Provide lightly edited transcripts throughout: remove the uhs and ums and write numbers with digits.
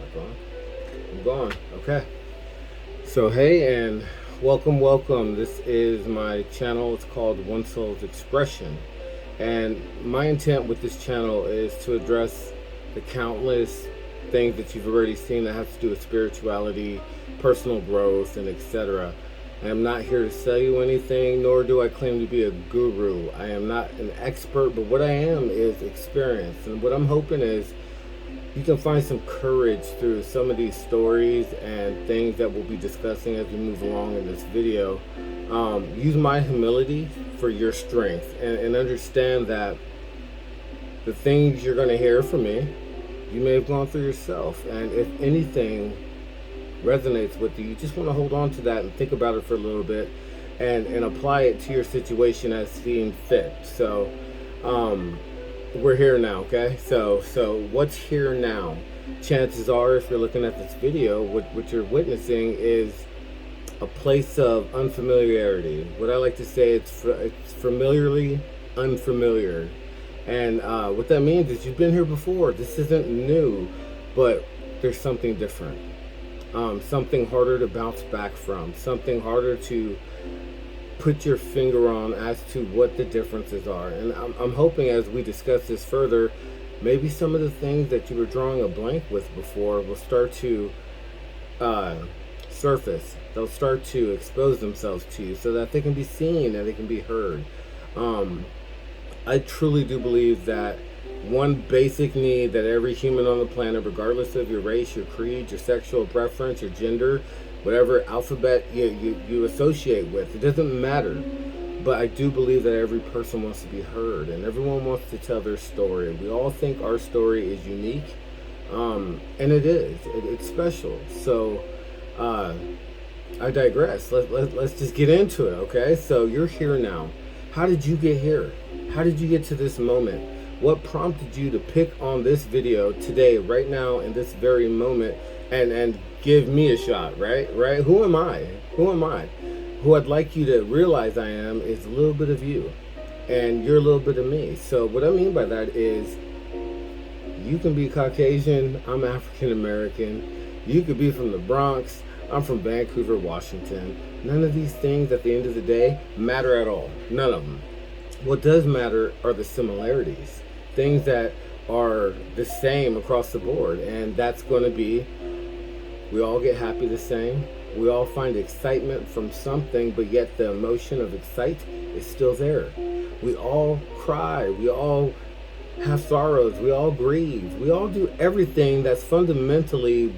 Back on. I'm gone. Okay. So hey and welcome. This is my channel. It's called One Soul's Expression. And my intent with this channel is to address the countless things that you've already seen that have to do with spirituality, personal growth, and etc. I am not here to sell you anything, nor do I claim to be a guru. I am not an expert, but what I am is experience. And what I'm hoping is you can find some courage through some of these stories and things that we'll be discussing as we move along in this video. Use my humility for your strength, and understand that the things you're going to hear from me, you may have gone through yourself. And if anything resonates with you, you just want to hold on to that and think about it for a little bit and apply it to your situation as seen fit. So, we're here now, okay? So what's here now? Chances are, if you're looking at this video, what you're witnessing is a place of unfamiliarity. What I like to say, it's familiarly unfamiliar. And what that means is you've been here before. This isn't new, but there's something different. Something harder to bounce back from. Something harder to put your finger on as to what the differences are. And I'm hoping as we discuss this further, maybe some of the things that you were drawing a blank with before will start to surface. They'll start to expose themselves to you so that they can be seen and they can be heard. I truly do believe that one basic need that every human on the planet, regardless of your race, your creed, your sexual preference, your gender, whatever alphabet you associate with, it doesn't matter. But I do believe that every person wants to be heard, and everyone wants to tell their story. We all think our story is unique, and it is. It's special. So I digress. Let's just get into it, okay? So you're here now. How did you get here? How did you get to this moment? What prompted you to pick on this video today, right now, in this very moment, and give me a shot, right? Who am I? Who I'd like you to realize I am is a little bit of you, and you're a little bit of me. So what I mean by that is, you can be Caucasian, I'm African American. You could be from the Bronx, I'm from Vancouver, Washington. None of these things at the end of the day matter at all. None of them. What does matter are the similarities, things that are the same across the board, and that's going to be, we all get happy the same. We all find excitement from something, but yet the emotion of excite is still there. We all cry. We all have sorrows. We all grieve. We all do everything that's fundamentally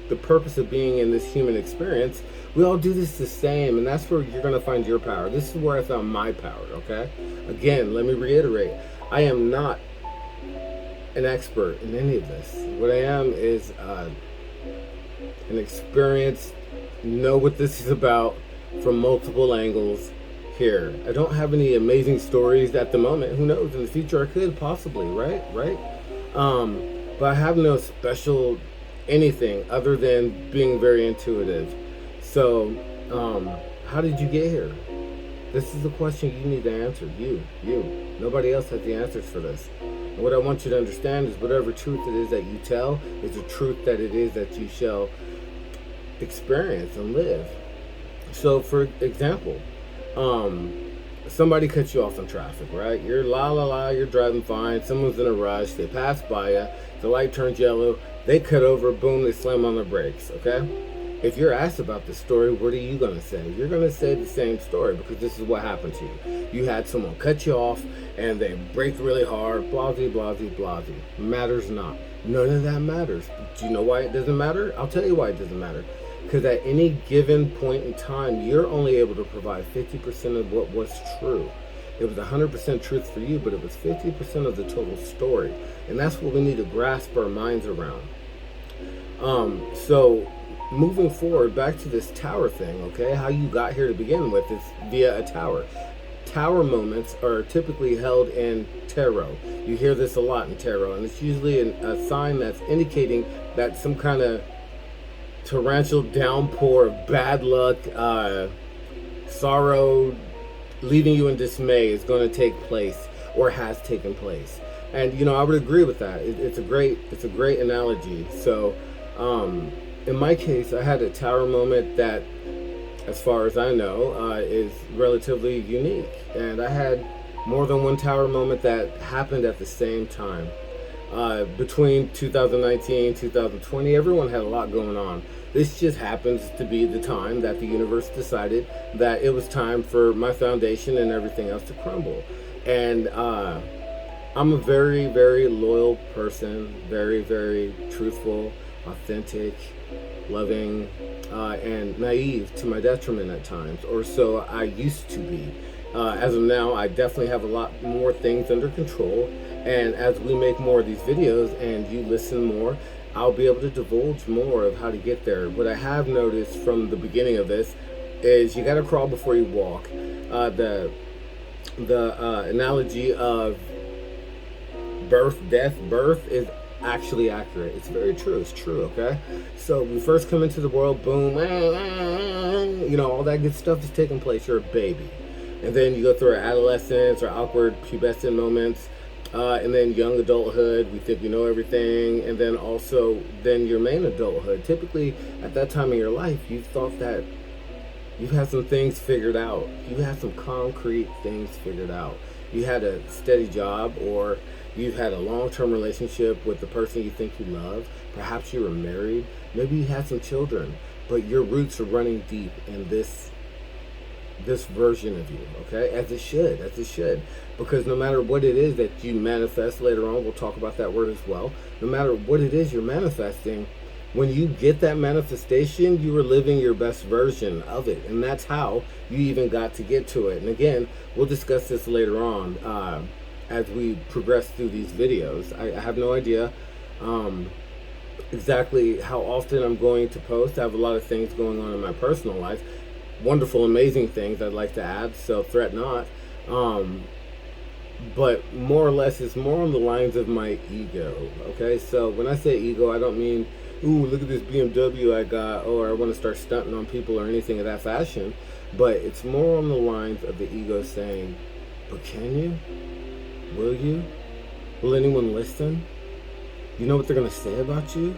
the purpose of being in this human experience. We all do this the same, and that's where you're going to find your power. This is where I found my power, okay? Again, let me reiterate. I am not an expert in any of this. What I am is an experience, know what this is about from multiple angles here. I don't have any amazing stories at the moment. Who knows? In the future I could possibly, right? But I have no special anything other than being very intuitive. So, how did you get here? This is the question you need to answer. You. Nobody else has the answers for this. And what I want you to understand is whatever truth it is that you tell is the truth that it is that you shall experience and live. So for example, somebody cuts you off in traffic, right? You're you're driving fine, someone's in a rush, they pass by you, the light turns yellow, they cut over, boom, they slam on their brakes, okay? If you're asked about this story, what are you going to say? You're going to say the same story, because this is what happened to you. You had someone cut you off and they braked really hard, blah. Matters not. None of that matters. Do you know why it doesn't matter? I'll tell you why it doesn't matter. Because at any given point in time, you're only able to provide 50% of what was true. It was 100% truth for you, but it was 50% of the total story. And that's what we need to grasp our minds around. So moving forward, back to this tower thing, okay? How you got here to begin with is via a tower. Tower moments are typically held in tarot. You hear this a lot in tarot, and it's usually a sign that's indicating that some kind of torrential downpour of bad luck, sorrow, leaving you in dismay is going to take place or has taken place. And I would agree with that. It's a great analogy. So In my case, I had a tower moment that, as far as I know, is relatively unique. And I had more than one tower moment that happened at the same time. Between 2019 2020, everyone had a lot going on. This just happens to be the time that the universe decided that it was time for my foundation and everything else to crumble. And I'm a very, very loyal person, very, very truthful, authentic, loving, and naive to my detriment at times, or so I used to be. As of now, I definitely have a lot more things under control, and as we make more of these videos and you listen more, I'll be able to divulge more of how to get there. What I have noticed from the beginning of this is you got to crawl before you walk. The analogy of birth is actually accurate. It's very true. It's true, okay? So we first come into the world, boom, all that good stuff is taking place. You're a baby. And then you go through our adolescence or awkward pubescent moments, and then young adulthood, we think we know everything, and then also then your main adulthood. Typically, at that time in your life, you thought that you had some things figured out. You had some concrete things figured out. You had a steady job, or you had a long-term relationship with the person you think you love. Perhaps you were married. Maybe you had some children, but your roots are running deep in this version of you, okay? As it should. Because no matter what it is that you manifest later on, we'll talk about that word as well. No matter what it is you're manifesting, when you get that manifestation, you are living your best version of it. And that's how you even got to get to it. And again, we'll discuss this later on as we progress through these videos. I have no idea exactly how often I'm going to post. I have a lot of things going on in my personal life. Wonderful, amazing things I'd like to add, so fret not. But more or less, it's more on the lines of my ego, okay? So when I say ego, I don't mean, ooh, look at this BMW I got, or I want to start stunting on people or anything of that fashion. But it's more on the lines of the ego saying, but can you? Will you? Will anyone listen? You know what they're going to say about you?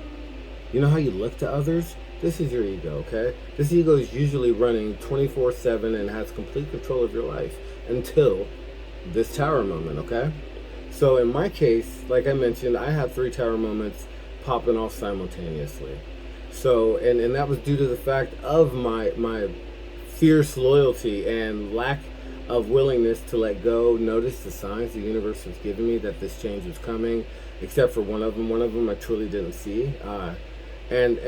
You know how you look to others? This is your ego, okay? This ego is usually running 24/7 and has complete control of your life until this tower moment, okay? So in my case, like I mentioned, I had 3 tower moments popping off simultaneously. So, and that was due to the fact of my fierce loyalty and lack of willingness to let go, notice the signs the universe was giving me that this change was coming, except for one of them I truly didn't see. And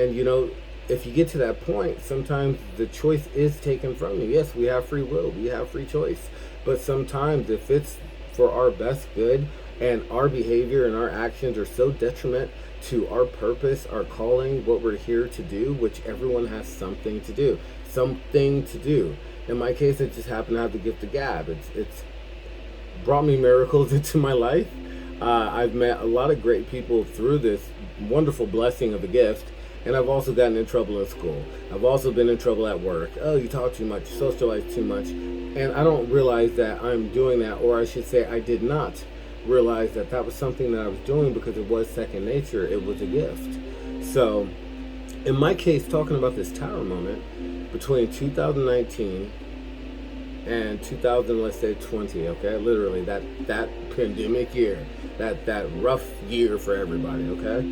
if you get to that point, sometimes the choice is taken from you. Yes, we have free will, we have free choice. But sometimes if it's for our best good and our behavior and our actions are so detriment to our purpose, our calling, what we're here to do, which everyone has something to do. In my case, it just happened to have the gift of gab. It's brought me miracles into my life. I've met a lot of great people through this wonderful blessing of a gift. And I've also gotten in trouble in school. I've also been in trouble at work. Oh, you talk too much, you socialize too much. And I don't realize that I'm doing that, or I should say I did not realize that that was something that I was doing because it was second nature. It was a gift. So in my case, talking about this tower moment, between 2019 and 2020, okay? Literally, that pandemic year, that rough year for everybody, okay?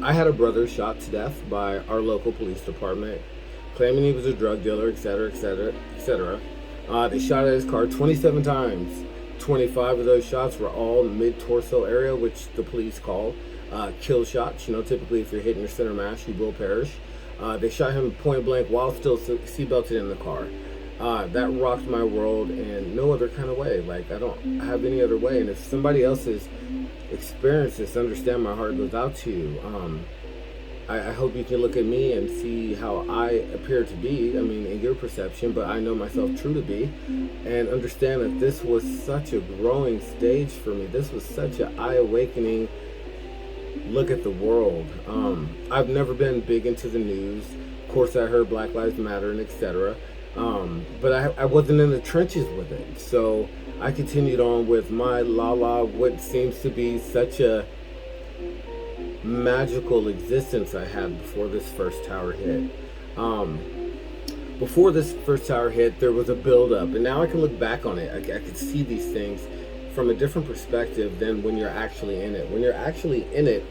I had a brother shot to death by our local police department, claiming he was a drug dealer, etc., etc., etc. They shot at his car 27 times. 25 of those shots were all mid-torso area, which the police call kill shots. Typically if you're hitting your center mass, you will perish. They shot him point blank while still seatbelted in the car. That rocked my world in no other kind of way. Like, I don't have any other way. And if somebody else has experienced this, understand my heart goes out to you. I hope you can look at me and see how I appear to be, in your perception, but I know myself true to be, and understand that this was such a growing stage for me. This was such an eye-awakening look at the world. I've never been big into the news. Of course, I heard Black Lives Matter and etc. But I wasn't in the trenches with it. So I continued on with my what seems to be such a magical existence I had before this first tower hit. Um, Before this first tower hit, there was a build up, and now I can look back on it. I could see these things from a different perspective than when you're actually in it. When you're actually in it,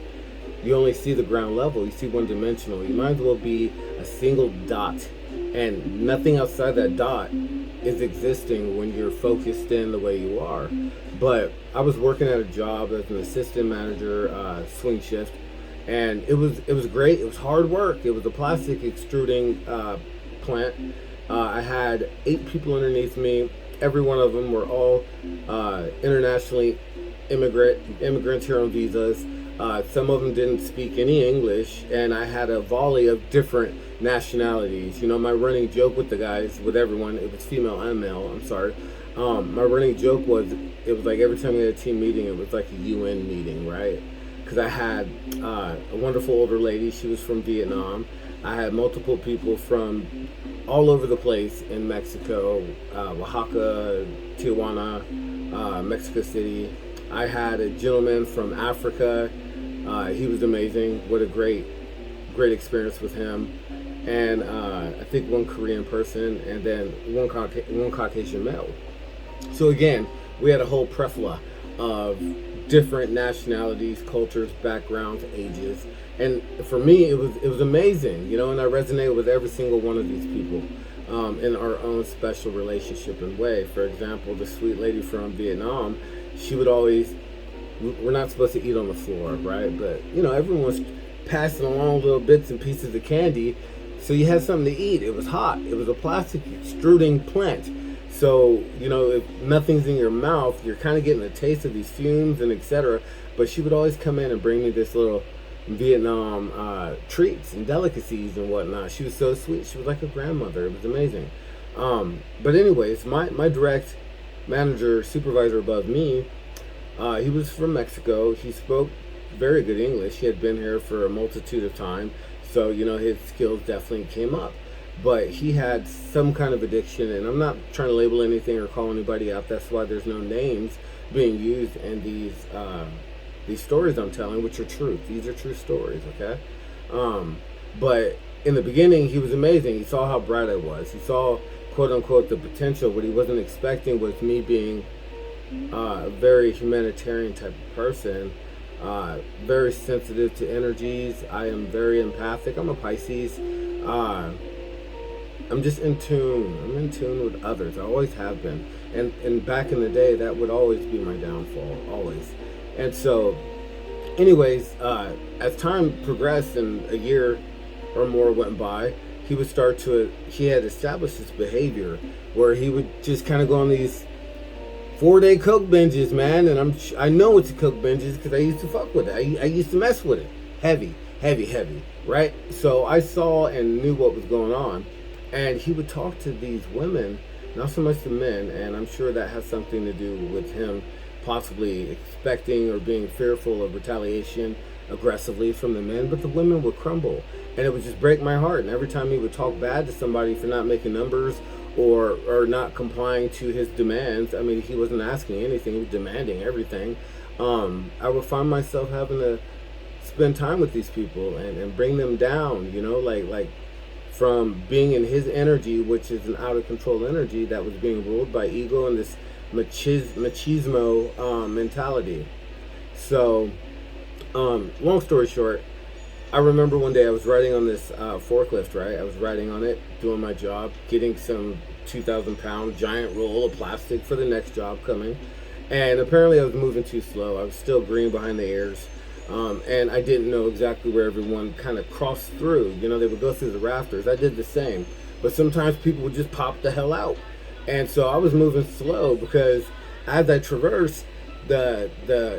you only see the ground level. You see one dimensional. You might as well be a single dot, and nothing outside that dot is existing when you're focused in the way you are. But I was working at a job as an assistant manager, swing shift, and it was great. It was hard work. It was a plastic extruding plant. I had 8 people underneath me. Every one of them were all internationally immigrants here on visas. Some of them didn't speak any English, and I had a volley of different nationalities. You know, my running joke with the guys, with everyone, it was female and male, I'm sorry. My running joke was, it was like every time we had a team meeting, it was like a UN meeting, right? Because I had a wonderful older lady, she was from Vietnam. I had multiple people from all over the place in Mexico, Oaxaca, Tijuana, Mexico City. I had a gentleman from Africa. He was amazing. What a great experience with him. And I think one Korean person, and then one Caucasian male. So again, we had a whole plethora of different nationalities, cultures, backgrounds, ages, and for me, it was amazing, you know. And I resonated with every single one of these people in our own special relationship and way. For example, the sweet lady from Vietnam, she would always, we're not supposed to eat on the floor, right? But you know, everyone was passing along little bits and pieces of candy, so you had something to eat. It was hot. It was a plastic extruding plant. So, you know, if nothing's in your mouth, you're kind of getting a taste of these fumes and etc. But she would always come in and bring me this little Vietnam treats and delicacies and whatnot. She was so sweet. She was like a grandmother. It was amazing. But anyways, my direct manager, supervisor above me, he was from Mexico. He spoke very good English. He had been here for a multitude of time. So, you know, his skills definitely came up. But he had some kind of addiction, and I'm not trying to label anything or call anybody out. That's why there's no names being used in these stories I'm telling, which are truth. These are true stories, okay? But in the beginning, he was amazing. He saw how bright I was. He saw, quote unquote, the potential. What he wasn't expecting was me being a very humanitarian type of person, very sensitive to energies. I am very empathic. I'm a Pisces. I'm just in tune. I'm in tune with others. I always have been. And back in the day, that would always be my downfall, always. And so, anyways, as time progressed and a year or more went by, he had established this behavior where he would just kind of go on these 4-day coke binges, man. And I know it's a coke binges because I used to fuck with it. I used to mess with it. Heavy, right? So I saw and knew what was going on. And he would talk to these women, not so much the men, and I'm sure that has something to do with him possibly expecting or being fearful of retaliation aggressively from the men, but the women would crumble. And it would just break my heart. And every time he would talk bad to somebody for not making numbers or not complying to his demands, I mean, he wasn't asking anything, he was demanding everything. I would find myself having to spend time with these people and bring them down, you know, like from being in his energy, which is an out of control energy that was being ruled by ego and this machismo mentality. So, long story short, I remember one day I was riding on this forklift, right? I was riding on it, doing my job, getting some 2,000-pound giant roll of plastic for the next job coming. And apparently I was moving too slow. I was still green behind the ears. And I didn't know exactly where everyone kind of crossed through. You know, they would go through the rafters. I did the same. But sometimes people would just pop the hell out. And so I was moving slow because as I traversed, the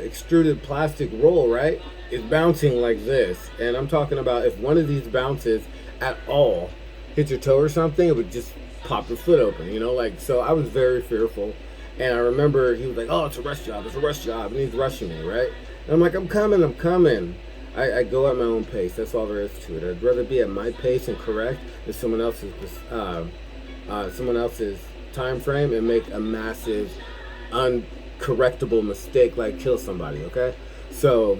extruded plastic roll, right, is bouncing like this. And I'm talking about if one of these bounces at all hit your toe or something, it would just pop your foot open, you know? Like, so I was very fearful. And I remember he was like, oh, it's a rush job. And he's rushing me, right? And I'm like, I'm coming. I go at my own pace. That's all there is to it. I'd rather be at my pace and correct than someone else's time frame and make a massive, uncorrectable mistake like kill somebody. Okay, so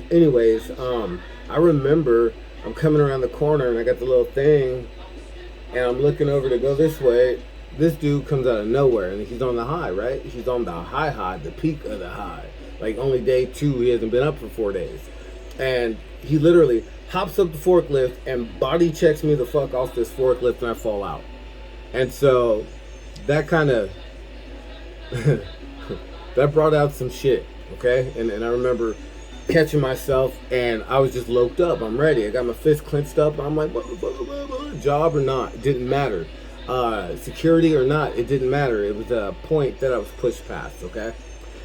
Anyways, I remember I'm coming around the corner and I got the little thing, and I'm looking over to go this way. This dude comes out of nowhere and he's on the high, right? He's on the high, the peak of the high. Like only day 2, he hasn't been up for 4 days. And he literally hops up the forklift and body checks me the fuck off this forklift, and I fall out. And so that kind of that brought out some shit, okay? And I remember catching myself, and I was just loped up. I'm ready. I got my fist clenched up. I'm like, job or not, it didn't matter. Security or not, it didn't matter. It was a point that I was pushed past, okay?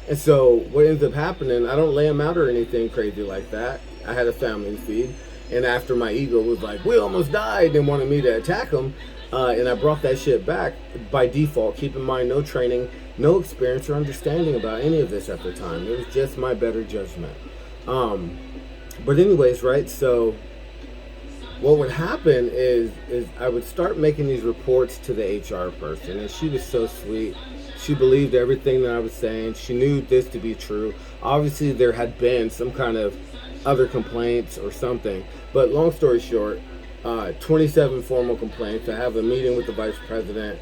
And so what ends up happening, I don't lay them out or anything crazy like that. I had a family to feed, and after my ego was like, we almost died, and wanted me to attack them, and I brought that shit back by default. Keep in mind, no training, no experience or understanding about any of this at the time. It was just my better judgment. But anyways, right, so what would happen is I would start making these reports to the HR person, and she was so sweet. She believed everything that I was saying. She knew this to be true. Obviously, there had been some kind of other complaints or something. But long story short, 27 formal complaints. I have a meeting with the vice president.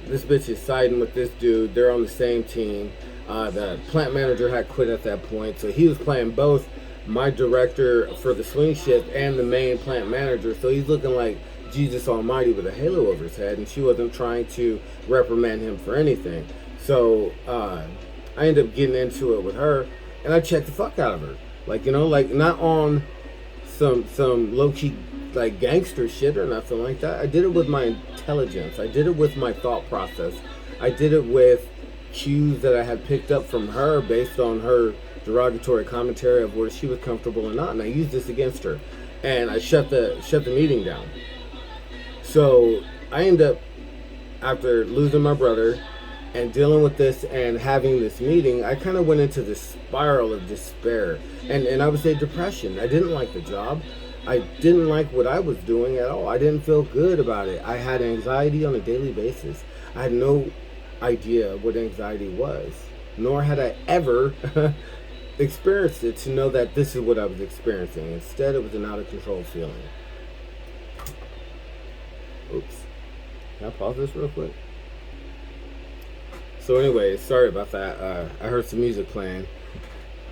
This bitch is siding with this dude. They're on the same team. The plant manager had quit at that point, so he was playing both my director for the swing shift and the main plant manager. So he's looking like Jesus Almighty with a halo over his head, and she wasn't trying to reprimand him for anything. So I ended up getting into it with her, and I checked the fuck out of her. Like, you know, like not on some low-key like gangster shit or nothing like that. I did it with my intelligence. I did it with my thought process. I did it with cues that I had picked up from her based on her derogatory commentary of where she was comfortable or not, and I used this against her, and I shut the meeting down. So I end up, after losing my brother and dealing with this and having this meeting, I kind of went into this spiral of despair, and I would say depression. I didn't like the job. I didn't like what I was doing at all. I didn't feel good about it. I had anxiety on a daily basis. I had no idea what anxiety was, nor had I ever experienced it to know that this is what I was experiencing. Instead, it was an out of control feeling. Oops. Can I pause this real quick? So anyways, sorry about that. I heard some music playing.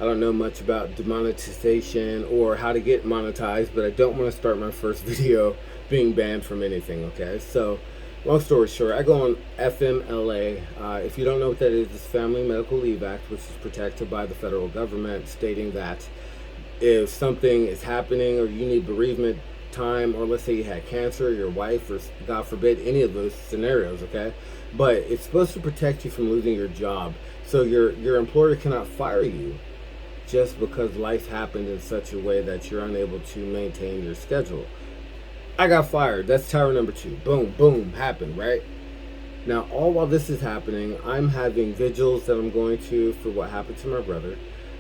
I don't know much about demonetization or how to get monetized, but I don't want to start my first video being banned from anything, okay? So, long story short, I go on FMLA. If you don't know what that is, it's Family Medical Leave Act, which is protected by the federal government, stating that if something is happening or you need bereavement time, or let's say you had cancer, your wife, or God forbid, any of those scenarios, okay? But it's supposed to protect you from losing your job. So your employer cannot fire you just because life happened in such a way that you're unable to maintain your schedule. I got fired. That's tower number 2. Boom, boom, happened, right? Now, all while this is happening, I'm having vigils that I'm going to for what happened to my brother.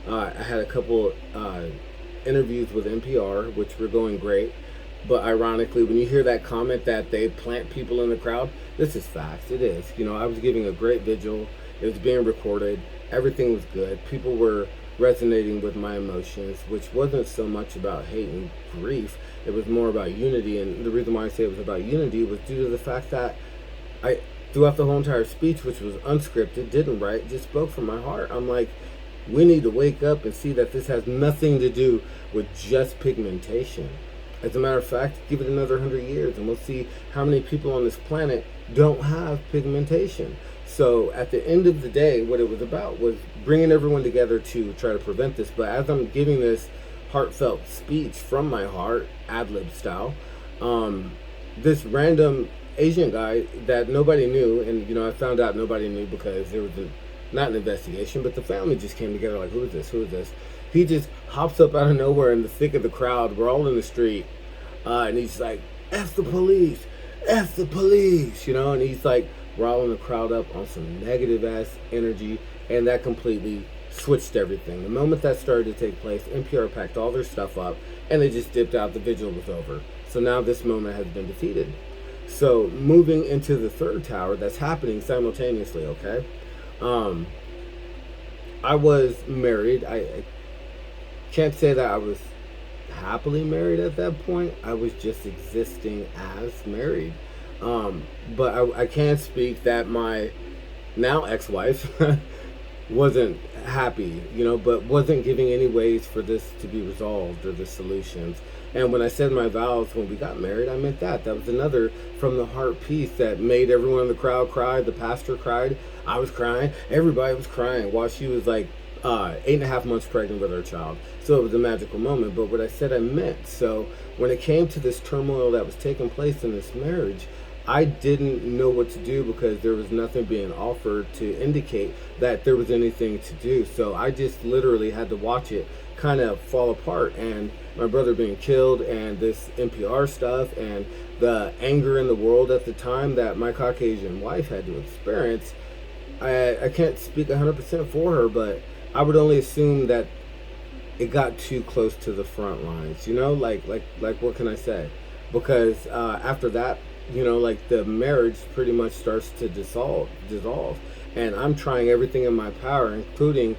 I had a couple interviews with NPR, which were going great. But ironically, when you hear that comment that they plant people in the crowd, this is facts. It is. You know, I was giving a great vigil. It was being recorded. Everything was good. People were resonating with my emotions, which wasn't so much about hate and grief. It was more about unity. And the reason why I say it was about unity was due to the fact that I, throughout the whole entire speech, which was unscripted, didn't write, just spoke from my heart. I'm like, we need to wake up and see that this has nothing to do with just pigmentation. As a matter of fact, give it another 100 years and we'll see how many people on this planet don't have pigmentation. So at the end of the day, what it was about was bringing everyone together to try to prevent this. But as I'm giving this heartfelt speech from my heart, ad-lib style, this random Asian guy that nobody knew, and you know, I found out nobody knew because there was not an investigation, but the family just came together like, who is this? Who is this? He just hops up out of nowhere in the thick of the crowd. We're all in the street. And he's like, F the police, F the police, you know? And he's like riling the crowd up on some negative ass energy. And that completely switched everything. The moment that started to take place, NPR packed all their stuff up and they just dipped out. The vigil was over. So now this moment has been defeated. So moving into the third tower, that's happening simultaneously, okay? I was married. I can't say that I was happily married at that point. I was just existing as married. But I can speak that my now ex-wife wasn't happy, but wasn't giving any ways for this to be resolved or the solutions. And when I said my vows when we got married, I meant that. That was another from the heart piece that made everyone in the crowd cry. The pastor cried. I was crying. Everybody was crying while she was like 8.5 months pregnant with her child. So it was a magical moment. But what I said, I meant. So when it came to this turmoil that was taking place in this marriage, I didn't know what to do because there was nothing being offered to indicate that there was anything to do. So I just literally had to watch it kind of fall apart, and my brother being killed and this NPR stuff and the anger in the world at the time that my Caucasian wife had to experience. I can't speak 100% for her, but I would only assume that it got too close to the front lines, like what can I say? Because after that, like the marriage pretty much starts to dissolve, and I'm trying everything in my power, including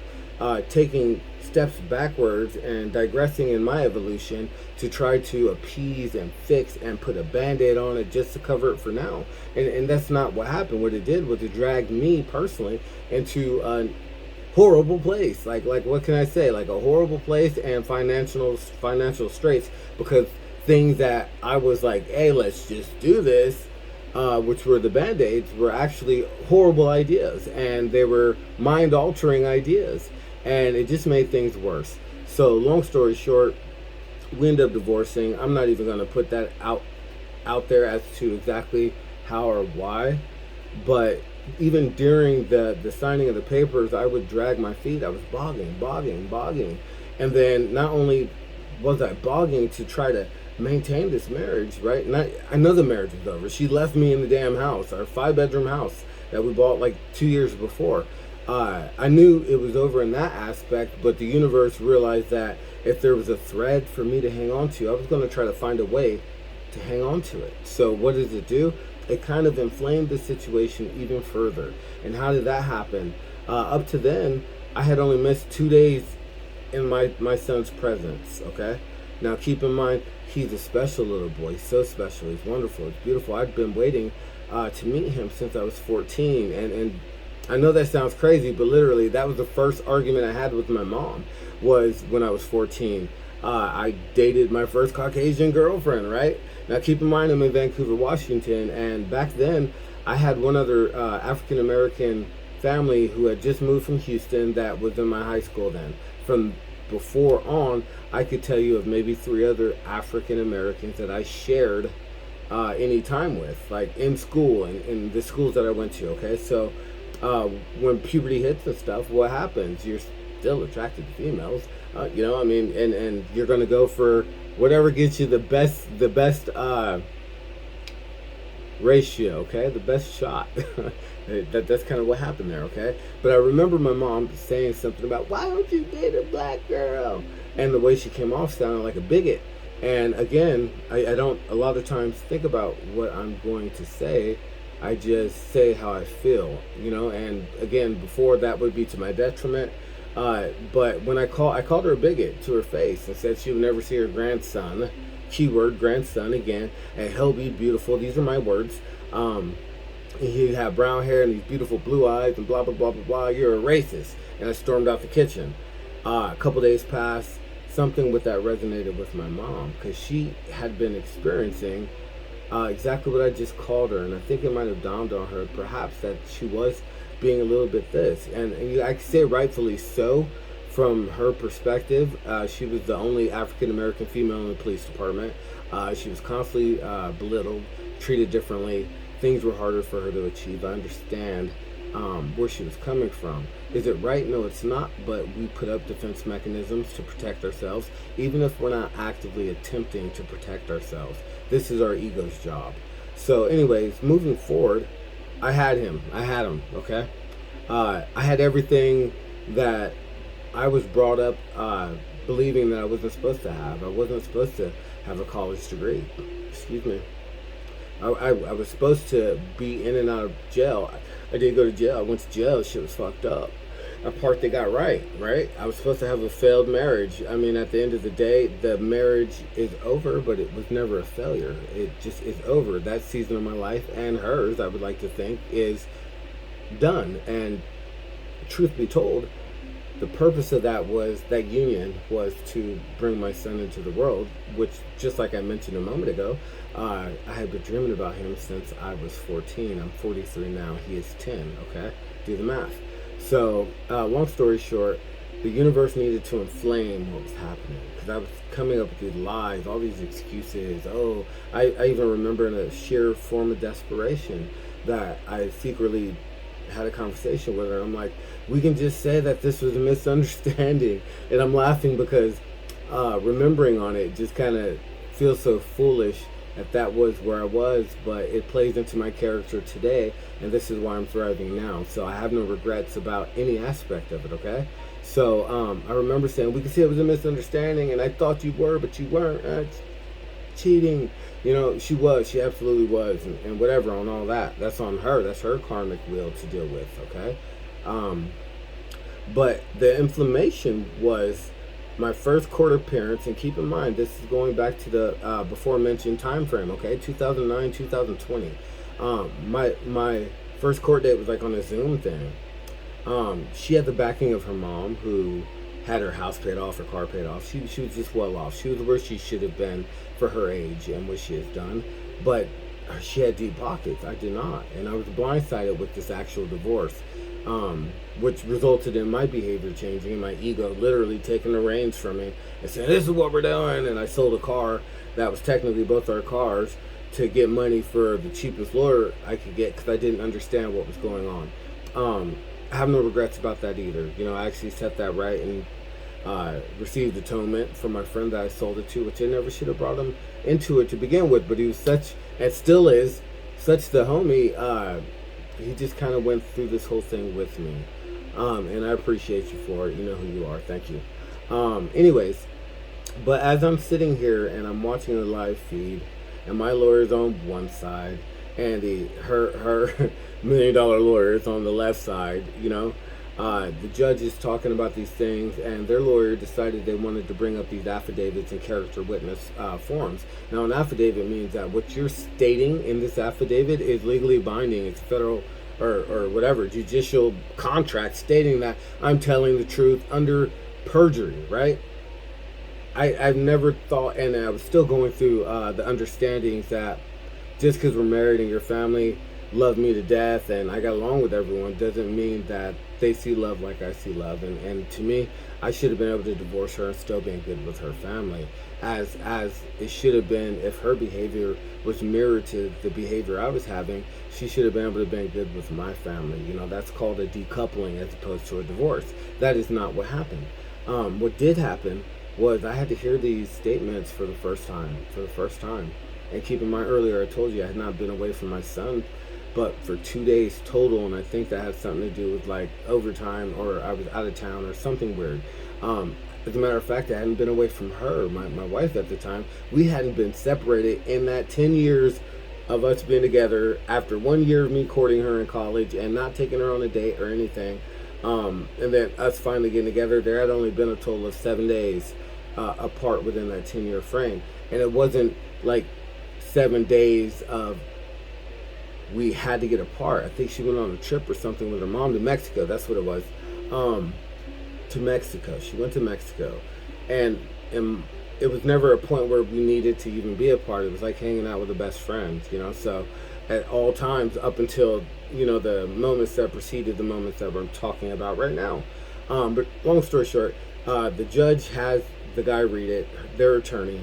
taking steps backwards and digressing in my evolution to try to appease and fix and put a band-aid on it just to cover it for now. And that's not what happened. What it did was it dragged me personally into a horrible place. Like what can I say? Like a horrible place and financial straits, because things that I was like, hey, let's just do this, which were the band-aids, were actually horrible ideas, and they were mind-altering ideas, and it just made things worse. So long story short, we ended up divorcing. I'm not even going to put that out there as to exactly how or why, but even during the signing of the papers, I would drag my feet. I was bogging, and then not only was I bogging to try to maintain this marriage, right? And I know the marriage was over. She left me in the damn house, our 5-bedroom house that we bought like 2 years before. I knew it was over in that aspect, but the universe realized that if there was a thread for me to hang on to, I was going to try to find a way to hang on to it. So what does it do? It kind of inflamed the situation even further. And how did that happen? Up to then, I had only missed 2 days in my son's presence, okay? Now keep in mind, he's a special little boy. He's so special. He's wonderful. He's beautiful. I'd been waiting to meet him since I was 14. And I know that sounds crazy, but literally that was the first argument I had with my mom, was when I was 14. I dated my first Caucasian girlfriend, right? Now keep in mind, I'm in Vancouver, Washington, and back then I had one other African-American family who had just moved from Houston that was in my high school then. From before on, I could tell you of maybe 3 other African Americans that I shared any time with, like in school and in the schools that I went to, okay? So when puberty hits and stuff, what happens? You're still attracted to females, and you're going to go for whatever gets you the best ratio, okay? The best shot. That's kind of what happened there, okay? But I remember my mom saying something about, why don't you date a black girl? And the way she came off sounded like a bigot. And again, I don't a lot of times think about what I'm going to say. I just say how I feel, and again, before that would be to my detriment. But when I called her a bigot to her face and said she would never see her grandson, keyword grandson again, and he'll be beautiful. These are my words. He had brown hair and these beautiful blue eyes and blah, blah, blah, blah, blah. You're a racist. And I stormed out the kitchen. A couple days passed. Something with that resonated with my mom, because she had been experiencing exactly what I just called her. And I think it might have dawned on her perhaps that she was being a little bit this. And I could say rightfully so from her perspective. She was the only African-American female in the police department. She was constantly belittled, treated differently. Things were harder for her to achieve. I understand where she was coming from. Is it right? No, it's not. But we put up defense mechanisms to protect ourselves, even if we're not actively attempting to protect ourselves. This is our ego's job. So anyways, moving forward, I had him, okay? I had everything that I was brought up believing that I wasn't supposed to have. I wasn't supposed to have a college degree. Excuse me. I was supposed to be in and out of jail. I did go to jail. I went to jail. Shit was fucked up. a part they got right, right? I was supposed to have a failed marriage. I mean, at the end of the day, the marriage is over, but it was never a failure. It just is over. That season of my life and hers, I would like to think, is done. And truth be told, the purpose of that union was to bring my son into the world, which, just like I mentioned a moment ago, I had been dreaming about him since I was 14. I'm 43 now. He is 10. Okay, do the math. So, long story short, the universe needed to inflame what was happening because I was coming up with these lies, all these excuses. Oh, I even remember in a sheer form of desperation that I secretly had a conversation with her. I'm like, we can just say that this was a misunderstanding. And I'm laughing because remembering on it just kind of feels so foolish that was where I was, but it plays into my character today, and this is why I'm thriving now. So I have no regrets about any aspect of it, okay? So I remember saying, we can say it was a misunderstanding, and I thought you were, but you weren't. It's cheating. You know, she absolutely was, and whatever on all that. That's on her. That's her karmic wheel to deal with, okay? But the inflammation was my first court appearance, and keep in mind, this is going back to the before mentioned time frame, okay? 2009, 2020. My first court date was like on a Zoom thing. She had the backing of her mom, who had her house paid off, her car paid off. She was just well off. She was where she should have been for her age and what she has done. But she had deep pockets. I did not. And I was blindsided with this actual divorce, which resulted in my behavior changing and my ego literally taking the reins from me and saying, this is what we're doing. And I sold a car that was technically both our cars to get money for the cheapest lawyer I could get because I didn't understand what was going on. I have no regrets about that either. You know, I actually set that right and received atonement from my friend that I sold it to, which I never should have brought him into it to begin with. But he was such, and still is, such the homie. He just kind of went through this whole thing with me. And I appreciate you for it. You know who you are. Thank you. Anyways, but as I'm sitting here and I'm watching the live feed, and my lawyer's on one side, and her $1 million lawyer is on the left side, you know, the judge is talking about these things, and their lawyer decided they wanted to bring up these affidavits and character witness forms. Now, an affidavit means that what you're stating in this affidavit is legally binding. It's federal or whatever judicial contract stating that I'm telling the truth under perjury, right? I've never thought, and I was still going through the understandings that just because we're married and your family love me to death and I got along with everyone doesn't mean that they see love like I see love. And to me, I should have been able to divorce her and still being good with her family, as it should have been. If her behavior was mirrored to the behavior I was having, she should have been able to be good with my family. You know, that's called a decoupling as opposed to a divorce. That is not what happened. What did happen was I had to hear these statements for the first time. And keep in mind, earlier I told you I had not been away from my son but for 2 days total, and I think that had something to do with like overtime, or I was out of town or something weird. As a matter of fact, I hadn't been away from her, my wife at the time. We hadn't been separated in that 10 years of us being together. After 1 year of me courting her in college and not taking her on a date or anything, and then us finally getting together, there had only been a total of 7 days apart within that 10-year frame. And it wasn't like 7 days of we had to get apart. I think she went on a trip or something with her mom to Mexico. That's what it was. To Mexico. She went to Mexico. And it was never a point where we needed to even be apart. It was like hanging out with the best friends, you know. So at all times up until, you know, the moments that preceded the moments that we're talking about right now. But long story short, the judge has the guy read it, their attorney,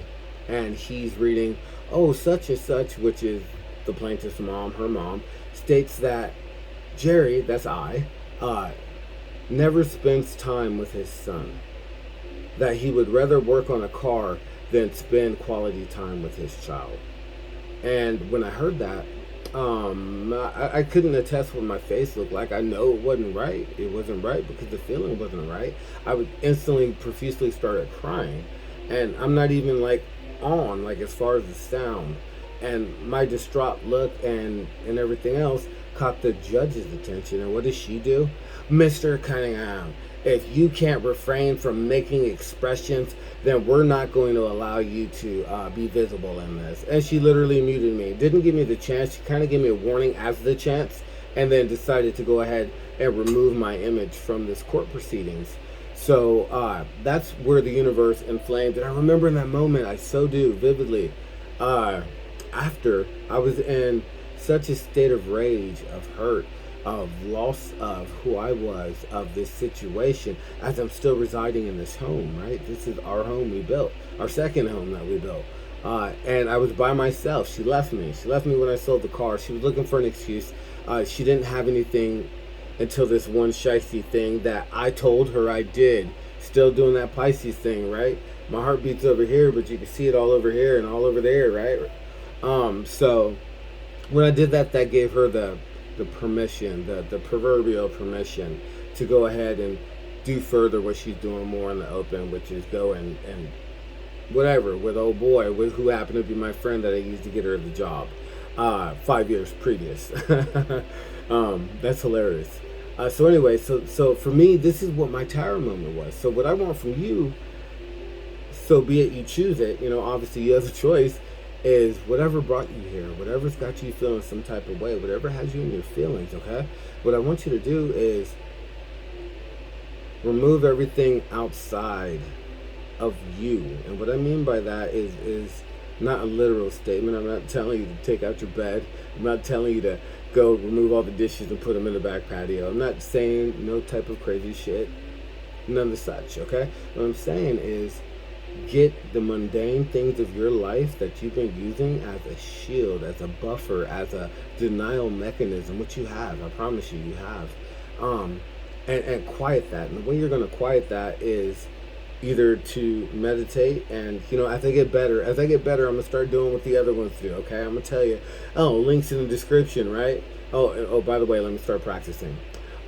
and he's reading, oh, such and such, which is the plaintiff's mom, her mom, states that Jerry, that's I, never spends time with his son. That he would rather work on a car than spend quality time with his child. And when I heard that, I couldn't attest what my face looked like. I know it wasn't right. It wasn't right because the feeling wasn't right. I would instantly, profusely started crying. And I'm not even like on, like as far as the sound. and my distraught look and everything else caught the judge's attention. And what does she do? Mr. Cunningham, if you can't refrain from making expressions, then we're not going to allow you to be visible in this. And she literally muted me. Didn't give me the chance. She kind of gave me a warning as the chance, and then decided to go ahead and remove my image from this court proceedings. So that's where the universe inflamed. And I remember in that moment, I so do vividly, after I was in such a state of rage, of hurt, of loss of who I was, of this situation, as I'm still residing in this home, right? This is our home we built, our second home that we built. And I was by myself. She left me. She left me when I sold the car. She was looking for an excuse. She didn't have anything until this one shicey thing that I told her I did. Still doing that Pisces thing, right? My heart beats over here, but you can see it all over here and all over there, right? So when I did that, that gave her the permission, the proverbial permission to go ahead and do further what she's doing more in the open, which is go and whatever with old boy, who happened to be my friend that I used to get her the job 5 years previous. That's hilarious. So anyway, so for me, this is what my tower moment was. So what I want from you, so be it you choose it, obviously you have a choice, is whatever brought you here, whatever's got you feeling some type of way, whatever has you in your feelings, okay? What I want you to do is remove everything outside of you. And what I mean by that is not a literal statement. I'm not telling you to take out your bed. I'm not telling you to go remove all the dishes and put them in the back patio. I'm not saying no type of crazy shit. None of such, okay? What I'm saying is get the mundane things of your life that you've been using as a shield, as a buffer, as a denial mechanism, which you have. I promise you have. And quiet that. And the way you're going to quiet that is either to meditate, and as I get better, I'm gonna start doing what the other ones do. Okay, I'm gonna tell you. Oh, links in the description, right? Oh, by the way, let me start practicing.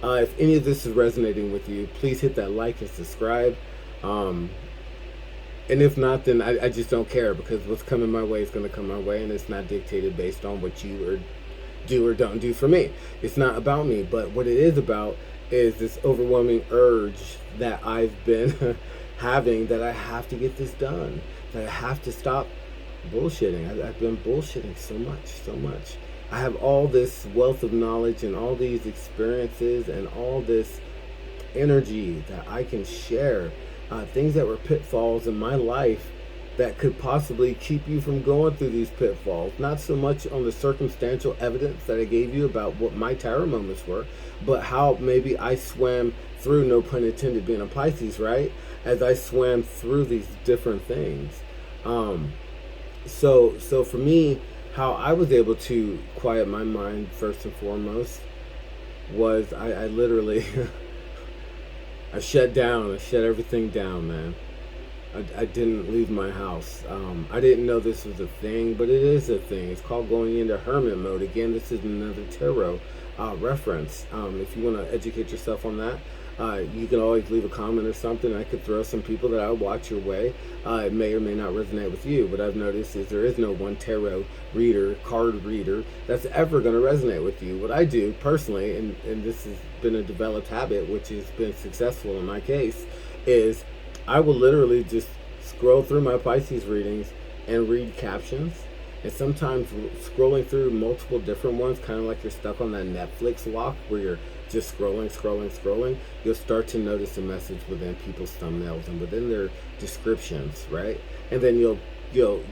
If any of this is resonating with you, please hit that like and subscribe. And if not, then I just don't care, because what's coming my way is going to come my way, and it's not dictated based on what you do or don't do for me. It's not about me, but what it is about is this overwhelming urge that I've been having, that I have to get this done, that I have to stop bullshitting. I've been bullshitting so much. I have all this wealth of knowledge and all these experiences and all this energy that I can share. Things that were pitfalls in my life that could possibly keep you from going through these pitfalls. Not so much on the circumstantial evidence that I gave you about what my tower moments were, but how maybe I swam through, no pun intended, being a Pisces, right? As I swam through these different things. So for me, how I was able to quiet my mind first and foremost was I literally I shut everything down, man. I didn't leave my house. I didn't know this was a thing, but it is a thing. It's called going into hermit mode. Again, this is another tarot reference. If you want to educate yourself on that, you can always leave a comment or something. I could throw some people that I would watch your way. It may or may not resonate with you. What I've noticed is there is no one tarot reader, card reader, that's ever going to resonate with you. What I do personally, and this has been a developed habit, which has been successful in my case, is I will literally just scroll through my Pisces readings and read captions. And sometimes scrolling through multiple different ones, kind of like you're stuck on that Netflix walk where you're just scrolling, you'll start to notice a message within people's thumbnails and within their descriptions, right? And then you'll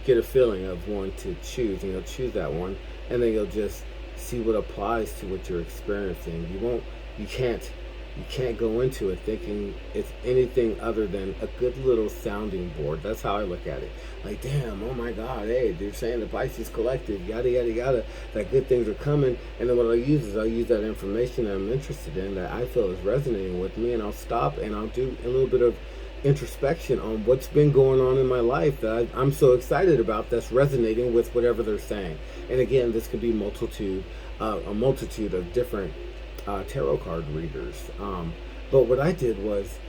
get a feeling of one to choose, and you'll choose that one, and then you'll just see what applies to what you're experiencing. You can't go into it thinking it's anything other than a good little sounding board. That's how I look at it. Like, damn, oh my God, hey, they're saying the Pisces collective, yada, yada, yada, that good things are coming. And then what I'll use that information that I'm interested in, that I feel is resonating with me, and I'll stop and I'll do a little bit of introspection on what's been going on in my life that I'm so excited about, that's resonating with whatever they're saying. And again, this could be a multitude of different tarot card readers. But what I did was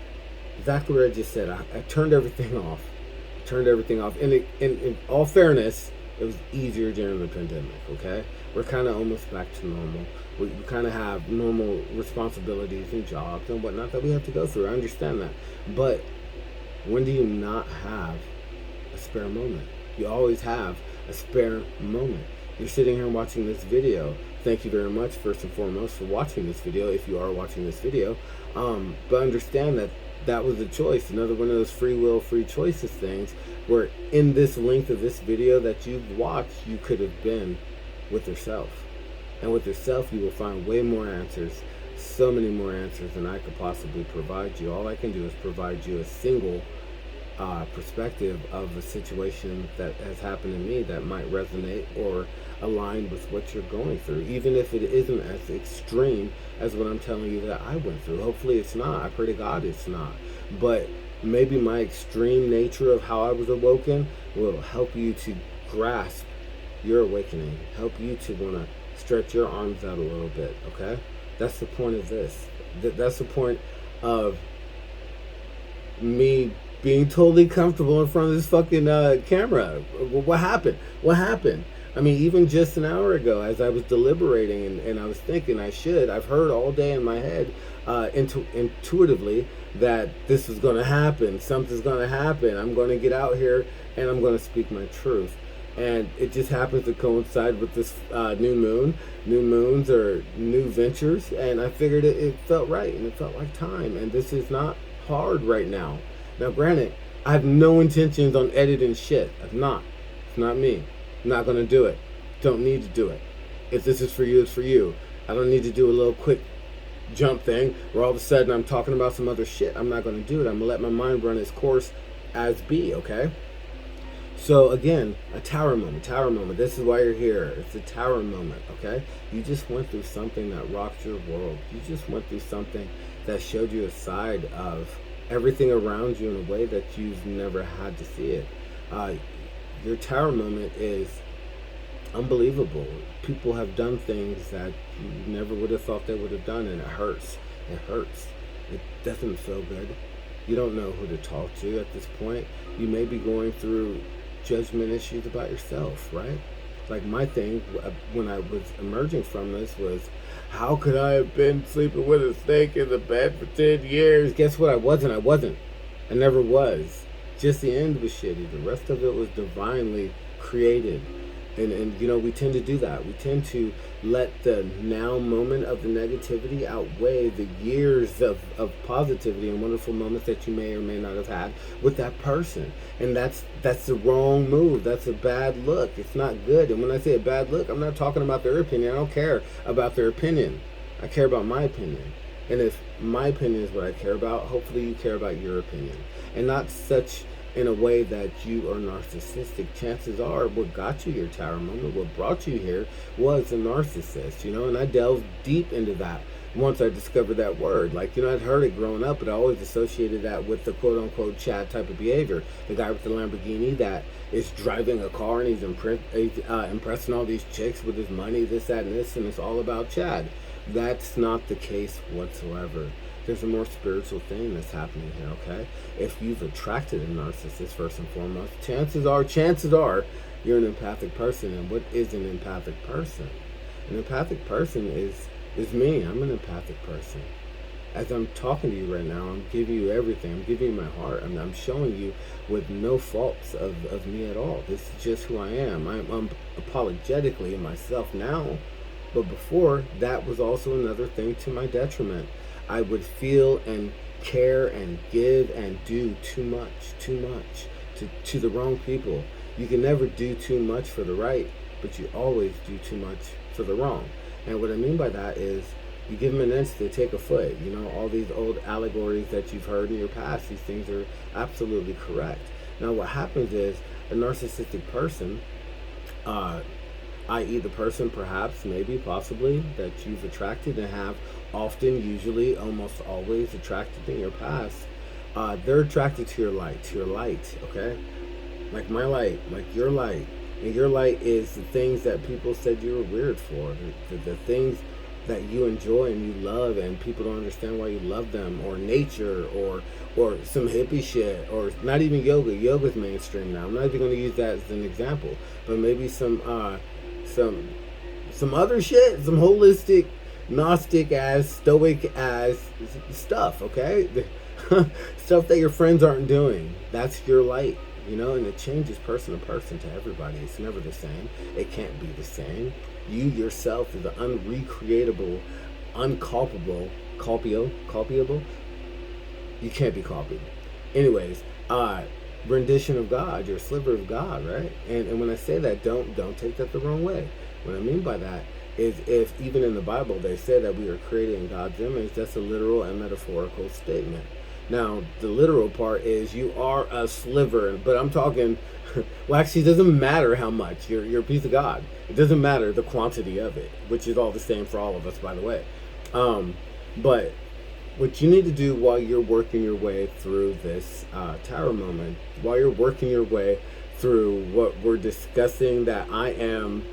exactly what I just said. I turned everything off. And in all fairness, It was easier during the pandemic, okay? We're kind of almost back to normal. We kind of have normal responsibilities and jobs and whatnot that we have to go through. I understand that. But when do you not have a spare moment? You always have a spare moment. You're sitting here watching this video. Thank you very much, first and foremost, for watching this video, if you are watching this video. But understand that that was a choice. Another one of those free will, free choices things where in this length of this video that you've watched, you could have been with yourself. And with yourself, you will find way more answers, so many more answers than I could possibly provide you. All I can do is provide you a single perspective of a situation that has happened to me that might resonate or align with what you're going through, even if it isn't as extreme as what I'm telling you that I went through. Hopefully it's not. I pray to God it's not. But maybe my extreme nature of how I was awoken will help you to grasp your awakening, help you to want to stretch your arms out a little bit, okay? That's the point of this. That's the point of me being totally comfortable in front of this fucking camera. What happened? What happened? I mean, even just an hour ago, as I was deliberating and I was thinking I've heard all day in my head intuitively that this is going to happen. Something's going to happen. I'm going to get out here and I'm going to speak my truth. And it just happens to coincide with this new moon. New moons are new ventures. And I figured it felt right and it felt like time. And this is not hard right now. Now, granted, I have no intentions on editing shit. I'm not. It's not me. I'm not going to do it. Don't need to do it. If this is for you, it's for you. I don't need to do a little quick jump thing where all of a sudden I'm talking about some other shit. I'm not going to do it. I'm going to let my mind run its course as be, okay? So again, a tower moment, tower moment. This is why you're here. It's a tower moment, okay? You just went through something that rocked your world. You just went through something that showed you a side of everything around you in a way that you've never had to see it. Your tower moment is unbelievable. People have done things that you never would have thought they would have done, and it hurts. It hurts. It doesn't feel good. You don't know who to talk to at this point. You may be going through judgment issues about yourself, right? Like my thing when I was emerging from this was, how could I have been sleeping with a snake in the bed for 10 years? Guess what? I wasn't. I never was. Just the end was shitty. The rest of it was divinely created. And you know, we tend to do that. We tend to let the now moment of the negativity outweigh the years of positivity and wonderful moments that you may or may not have had with that person. And that's the wrong move. That's a bad look. It's not good. And when I say a bad look, I'm not talking about their opinion. I don't care about their opinion. I care about my opinion. And if my opinion is what I care about, hopefully you care about your opinion. And not such in a way that you are narcissistic. Chances are what got you your tower moment, what brought you here, was a narcissist, you know. And I delved deep into that once I discovered that word. Like, you know, I'd heard it growing up, but I always associated that with the quote-unquote Chad type of behavior. The guy with the Lamborghini that is driving a car and he's impressing all these chicks with his money, this, that, and this, and it's all about Chad. That's not the case whatsoever. There's a more spiritual thing that's happening here, okay? If you've attracted a narcissist, first and foremost, chances are you're an empathic person. And what is an empathic person? An empathic person is me. I'm an empathic person. As I'm talking to you right now, I'm giving you everything. I'm giving you my heart. I'm showing you with no faults of me at all. This is just who I am. I'm apologetically myself now, but before, that was also another thing to my detriment. I would feel and care and give and do too much to the wrong people. You can never do too much for the right, but you always do too much for the wrong. And what I mean by that is, you give them an inch, they take a foot. You know, all these old allegories that you've heard in your past, these things are absolutely correct. Now, what happens is a narcissistic person, i.e. the person perhaps, maybe, possibly, that you've attracted and have often, usually, almost always attracted in your past, they're attracted to your light, okay? Like my light, like your light. And your light is the things that people said you were weird for, the things that you enjoy and you love, and people don't understand why you love them, or nature, or some hippie shit, or not even yoga. Yoga's mainstream now. I'm not even going to use that as an example, but maybe some some other shit, some holistic, gnostic ass, stoic ass stuff. Okay, stuff that your friends aren't doing. That's your light. And it changes person to person, to everybody. It's never the same. It can't be the same. You yourself is the unrecreatable, copyable. You can't be copied. Anyways, rendition of God. You're a sliver of God, right? And when I say that, don't take that the wrong way. What I mean by that is, if even in the Bible they say that we are created in God's image, that's a literal and metaphorical statement. Now, the literal part is you are a sliver, but I'm talking, well, actually, it doesn't matter how much. You're a piece of God. It doesn't matter the quantity of it, which is all the same for all of us, by the way. But what you need to do while you're working your way through this tower moment, while you're working your way through what we're discussing, that I am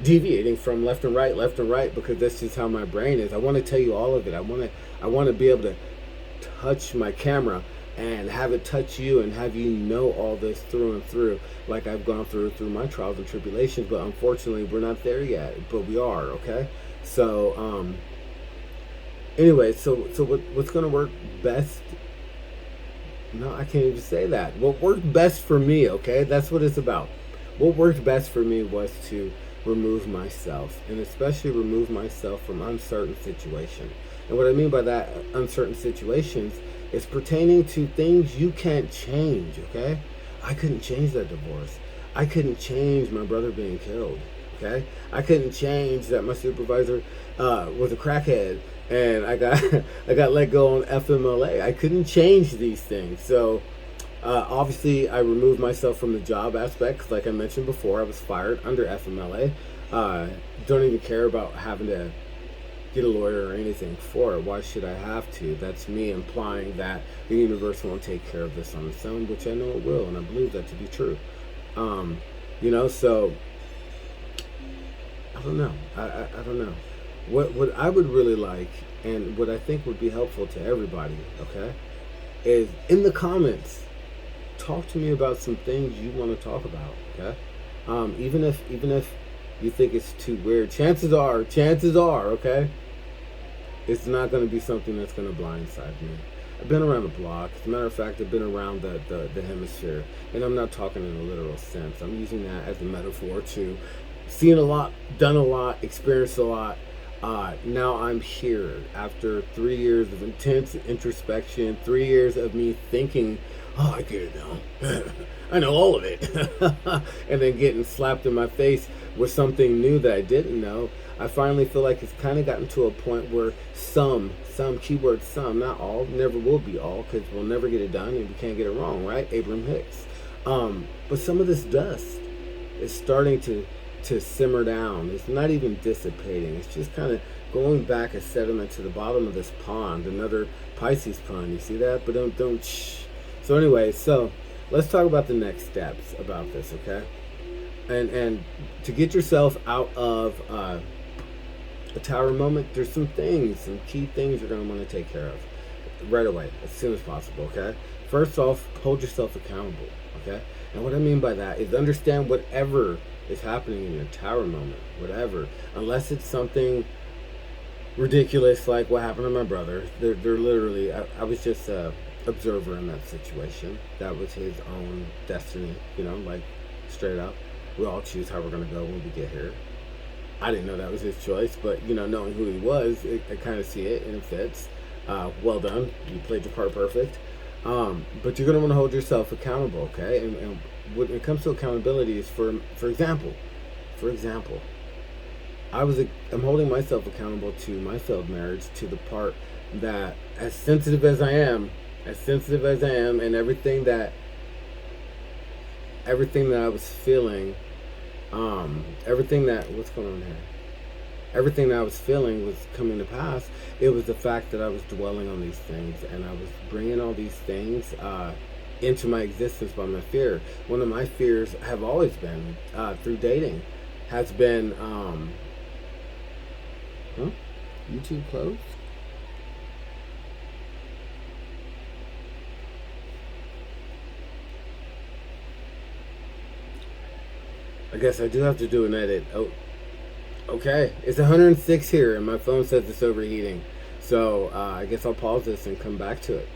deviating from left and right, because that's just how my brain is. I want to tell you all of it. I want to be able to touch my camera and have it touch you, and have you know all this through and through, like I've gone through my trials and tribulations. But unfortunately, we're not there yet, but we are. Okay, so anyway, so what's going to work best? No, I can't even say that. What worked best for me, okay, that's what it's about. What worked best for me was to remove myself, and especially remove myself from uncertain situations. And what I mean by that, uncertain situations, is pertaining to things you can't change, okay? I couldn't change that divorce. I couldn't change my brother being killed, okay? I couldn't change that my supervisor was a crackhead and I got let go on FMLA. I couldn't change these things. So obviously I removed myself from the job aspect, 'cause like I mentioned before, I was fired under FMLA. Don't even care about having to get a lawyer or anything for it. Why should I have to? That's me implying that the universe won't take care of this on its own, which I know it will, and I believe that to be true. So I don't know. I don't know. What I would really like, and what I think would be helpful to everybody, okay, is in the comments, talk to me about some things you want to talk about, okay? Even if you think it's too weird, chances are, okay, it's not going to be something that's going to blindside me. I've been around the block. As a matter of fact, I've been around the hemisphere, and I'm not talking in a literal sense. I'm using that as a metaphor to seen a lot, done a lot, experienced a lot. Now I'm here after 3 years of intense introspection, 3 years of me thinking, oh, I get it now. I know all of it. And then getting slapped in my face with something new that I didn't know. I finally feel like it's kind of gotten to a point where some keyword some, not all, never will be all, because we'll never get it done and we can't get it wrong, right? Abraham Hicks. But some of this dust is starting to simmer down. It's not even dissipating. It's just kind of going back as sediment to the bottom of this pond. Another Pisces pond. You see that? But don't shh. So anyway, so let's talk about the next steps about this, okay? And to get yourself out of a tower moment, there's some key things you're going to want to take care of right away, as soon as possible, okay? First off, hold yourself accountable, okay? And what I mean by that is understand whatever is happening in your tower moment, whatever, unless it's something ridiculous like what happened to my brother. They're literally, I was just a observer in that situation. That was his own destiny, like straight up. We all choose how we're going to go when we get here. I didn't know that was his choice, but knowing who he was, I kind of see it and it fits. Well done, you played your part perfect. But you're going to want to hold yourself accountable, okay? And when it comes to accountability, is for example, I'm holding myself accountable to my failed marriage, to the part that, as sensitive as I am, and everything that I was feeling, everything that I was feeling was coming to pass. It was the fact that I was dwelling on these things, and I was bringing all these things into my existence by my fear. One of my fears have always been, through dating, has been, Huh? YouTube closed? I guess I do have to do an edit. Oh, okay. It's 106 here, and my phone says it's overheating. So I guess I'll pause this and come back to it.